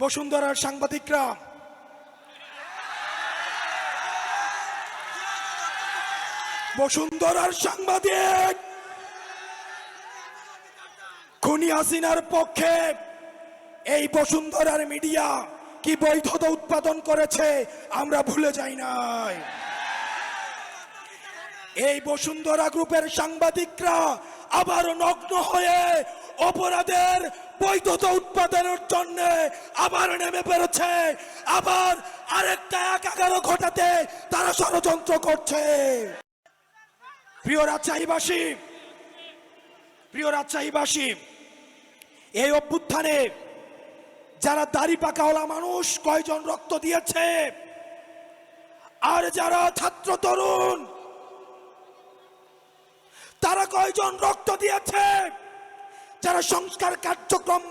বসুন্ধরার সাংবাদিকরা, বসুন্ধরার সাংবাদিক খুনি হাসিনার পক্ষে এই বসুন্ধরার মিডিয়া কি বৈধতা উৎপাদন করেছে আমরা ভুলে যাই নাই। এই বসুন্ধরা গ্রুপের সাংবাদিকরা আবার নগ্ন হয়ে অপরাধের বৈধতা উৎপাদনের জন্য আবার নেমে পড়েছে, আবার আরেকটা ১-১১ ঘটাতে তারা ষড়যন্ত্র করছে। প্রিয় রাজশাহীবাসী, এই অভ্যুত্থানে যারা দাড়ি পাকাওয়ালা মানুষ কয়জন রক্ত দিয়েছে, আর যারা ছাত্র তরুণ তারা কয়জন রক্ত দিয়েছে, যারা সংস্কার কার্যক্রম